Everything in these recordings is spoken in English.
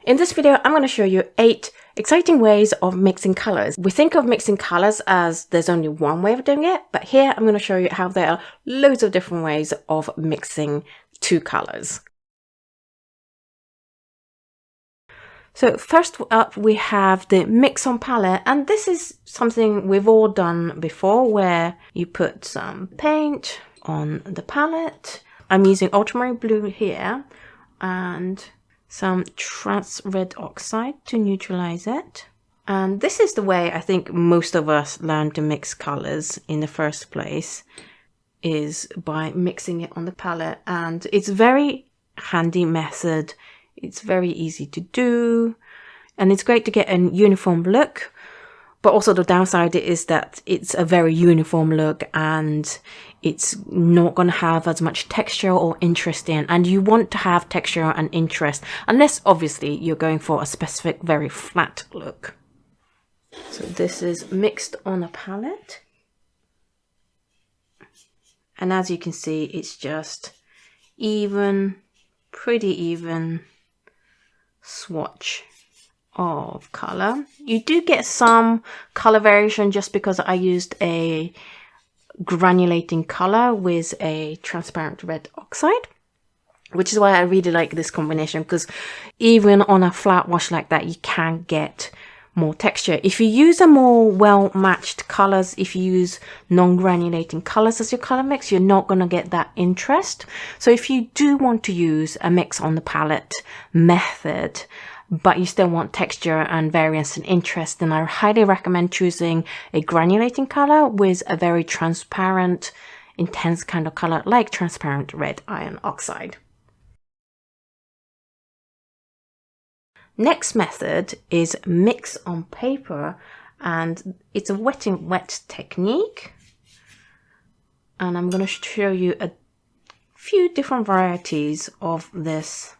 In this video, I'm going to show you 8 exciting ways of mixing colors. We think of mixing colors as there's only one way of doing it, but here I'm going to show you how there are loads of different ways of mixing 2 colors. So first up, we have the mix on palette, and this is something we've all done before, where you put some paint on the palette. I'm using ultramarine blue here and some trans red oxide to neutralize it. And this is the way I think most of us learn to mix colors in the first place, is by mixing it on the palette. And it's a very handy method. It's very easy to do, and it's great to get a uniform look. But also the downside is that it's a very uniform look and it's not going to have as much texture or interest in. And you want to have texture and interest, unless obviously you're going for a specific very flat look. So this is mixed on a palette. And as you can see, it's just even, pretty even swatch of color. You do get some color variation just because I used a granulating color with a transparent red oxide, which is why I really like this combination, because even on a flat wash like that, you can get more texture. If you use a more well-matched colors, if you use non-granulating colors as your color mix, you're not going to get that interest. So if you do want to use a mix on the palette method, but you still want texture and variance and interest, then I highly recommend choosing a granulating color with a very transparent, intense kind of color like transparent red iron oxide. Next method is mix on paper, and it's a wetting wet technique. And I'm going to show you a few different varieties of this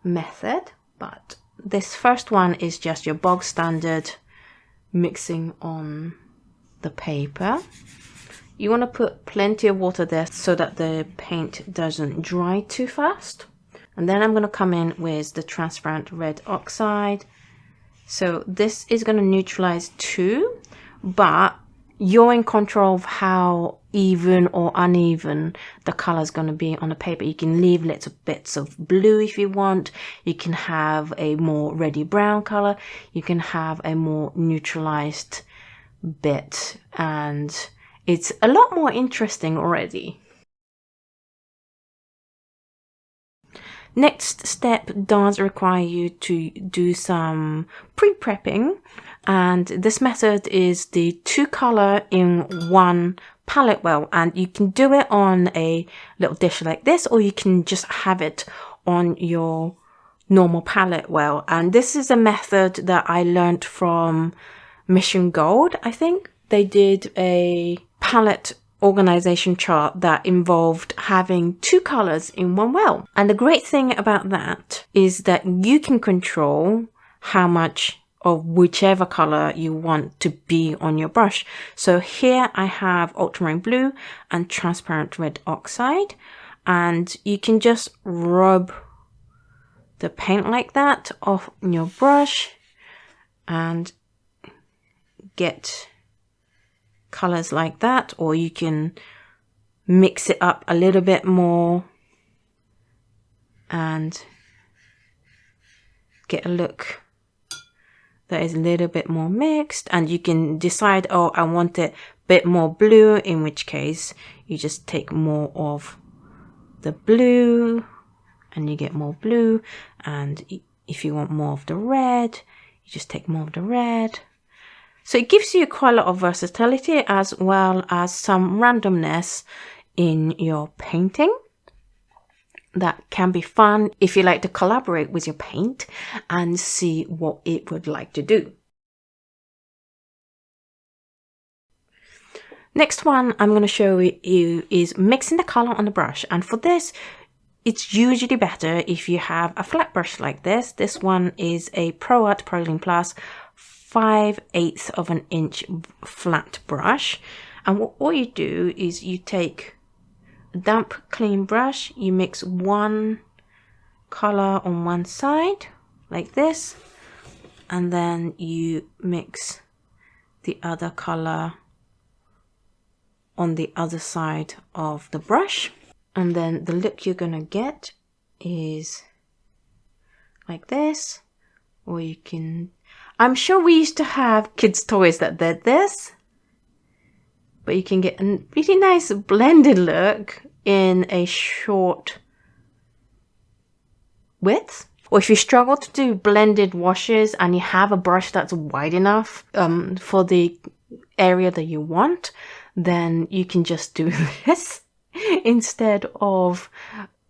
method. But this first one is just your bog standard mixing on the paper. You want to put plenty of water there so that the paint doesn't dry too fast. And then I'm going to come in with the transparent red oxide. So this is going to neutralize too, but you're in control of how even or uneven the color is going to be on the paper. You can leave little bits of blue if you want. You can have a more reddy brown color. You can have a more neutralized bit, and it's a lot more interesting already. Next step does require you to do some pre-prepping, and this method is the 2-color in 1 palette well, and you can do it on a little dish like this, or you can just have it on your normal palette well. And this is a method that I learned from Mission Gold. I think they did a palette organization chart that involved having 2 colors in 1 well. And the great thing about that is that you can control how much of whichever color you want to be on your brush. So here I have ultramarine blue and transparent red oxide, and you can just rub the paint like that off your brush and get colors like that, or you can mix it up a little bit more and get a look that is a little bit more mixed. And you can decide, oh, I want it a bit more blue, in which case you just take more of the blue and you get more blue. And if you want more of the red, you just take more of the red. So it gives you quite a lot of versatility as well as some randomness in your painting. That can be fun if you like to collaborate with your paint and see what it would like to do. Next one I'm going to show you is mixing the color on the brush. And for this, it's usually better if you have a flat brush like this. This one is a Pro Art Proline Plus 5/8 of an inch flat brush. And what you do is you take a damp clean brush, you mix 1 color on one side like this, and then you mix the other color on the other side of the brush, and then the look you're gonna get is like this. Or you can, I'm sure we used to have kids' toys that did this, but you can get a really nice blended look in a short width. Or if you struggle to do blended washes and you have a brush that's wide enough for the area that you want, then you can just do this instead of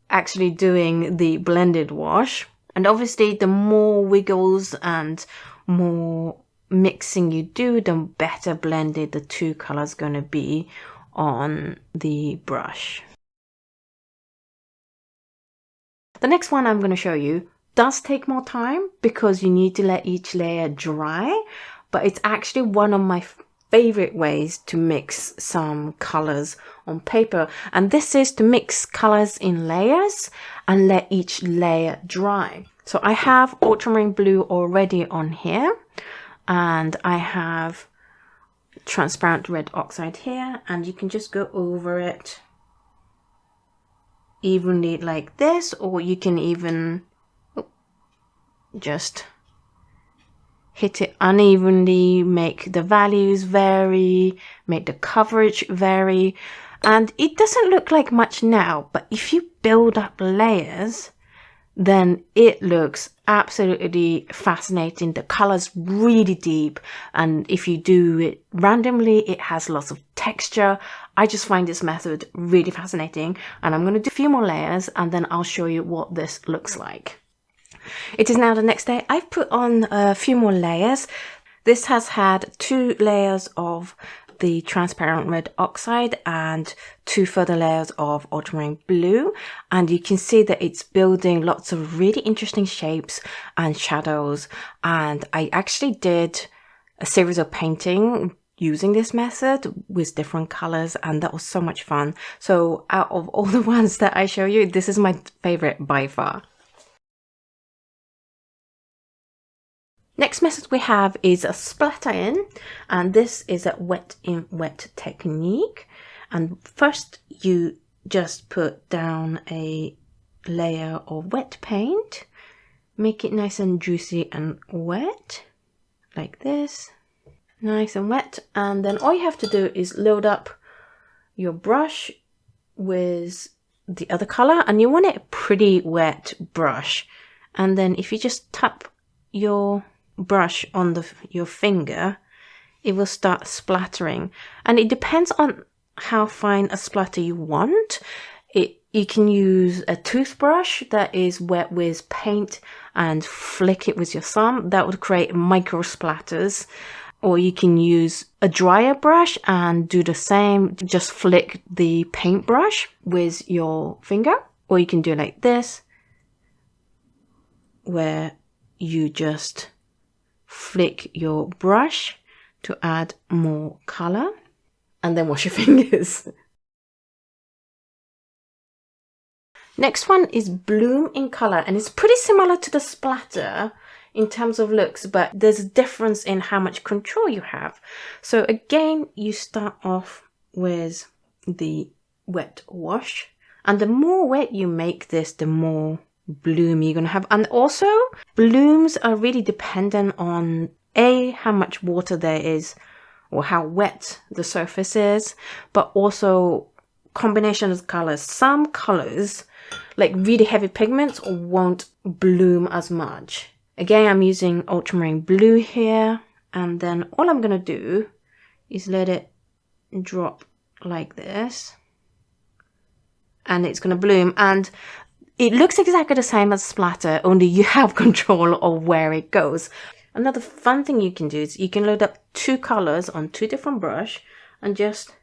actually doing the blended wash. And obviously the more wiggles and more mixing you do, the better blended the two colors going to be on the brush. The next one I'm going to show you does take more time because you need to let each layer dry, but it's actually one of my favorite ways to mix some colors on paper, and this is to mix colors in layers and let each layer dry. So I have ultramarine blue already on here, and I have transparent red oxide here, and you can just go over it evenly like this, or you can even just hit it unevenly, make the values vary, make the coverage vary. And it doesn't look like much now, but if you build up layers, then it looks absolutely fascinating. The color's really deep, and if you do it randomly, it has lots of texture. I just find this method really fascinating, and I'm going to do a few more layers and then I'll show you what this looks like. It is now the next day. I've put on a few more layers. This has had 2 layers of the transparent red oxide and 2 further layers of ultramarine blue, and you can see that it's building lots of really interesting shapes and shadows. And I actually did a series of painting using this method with different colors, and that was so much fun. So out of all the ones that I show you, this is my favorite by far. Next method we have is a splatter in, and this is a wet in wet technique. And first you just put down a layer of wet paint, make it nice and juicy and wet like this, nice and wet. And then all you have to do is load up your brush with the other color, and you want it a pretty wet brush. And then if you just tap your brush on your finger, it will start splattering, and it depends on how fine a splatter you want. You can use a toothbrush that is wet with paint and flick it with your thumb. That would create micro splatters. Or you can use a drier brush and do the same, just flick the paintbrush with your finger. Or you can do it like this, where you just flick your brush to add more color and then wash your fingers. Next one is bloom in color, and it's pretty similar to the splatter in terms of looks, but there's a difference in how much control you have. So again, you start off with the wet wash, and the more wet you make this, the more bloom you're gonna have. And also blooms are really dependent on how much water there is or how wet the surface is, but also combination of colors. Some colors, like really heavy pigments, won't bloom as much. Again, I'm using ultramarine blue here, and then all I'm gonna do is let it drop like this, and it's gonna bloom. And it looks exactly the same as splatter, only you have control of where it goes. Another fun thing you can do is you can load up 2 colors on 2 different brushes and just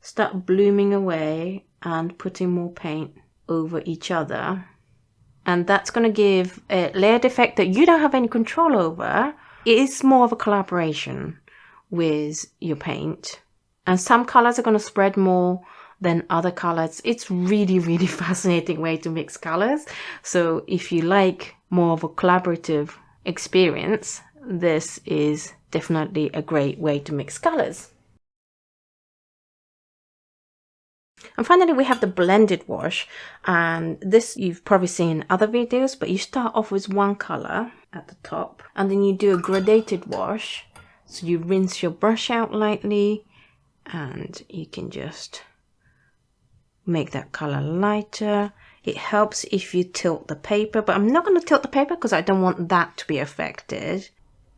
start blooming away and putting more paint over each other. And that's going to give a layered effect that you don't have any control over. It is more of a collaboration with your paint. And some colors are going to spread more than other colors. It's really, really fascinating way to mix colors. So if you like more of a collaborative experience, this is definitely a great way to mix colors. And finally, we have the blended wash, and this you've probably seen in other videos, but you start off with one color at the top and then you do a gradated wash. So you rinse your brush out lightly and you can just make that color lighter. It helps if you tilt the paper, but I'm not going to tilt the paper because I don't want that to be affected.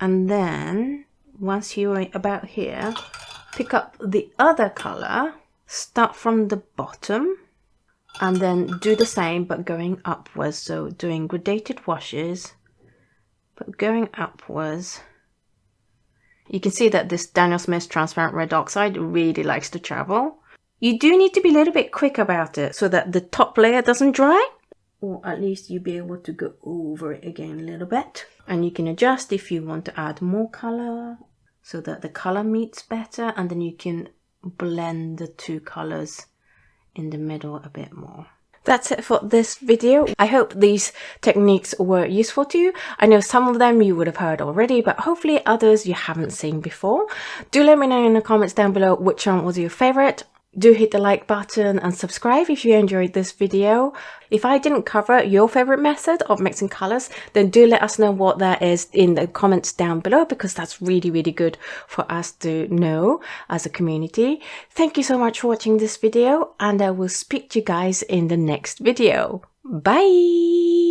And then once you're about here, pick up the other color, start from the bottom and then do the same but going upwards. So doing gradated washes but going upwards. You can see that this Daniel Smith transparent red oxide really likes to travel. You do need to be a little bit quick about it so that the top layer doesn't dry, or at least you'll be able to go over it again a little bit. And you can adjust if you want to add more color so that the color meets better, and then you can blend the two colors in the middle a bit more. That's it for this video. I hope these techniques were useful to you. I know some of them you would have heard already, but hopefully others you haven't seen before. Do let me know in the comments down below which one was your favorite. Do hit the like button and subscribe if you enjoyed this video. If I didn't cover your favorite method of mixing colors, then do let us know what that is in the comments down below, because that's really, really good for us to know as a community. Thank you so much for watching this video, and I will speak to you guys in the next video. Bye!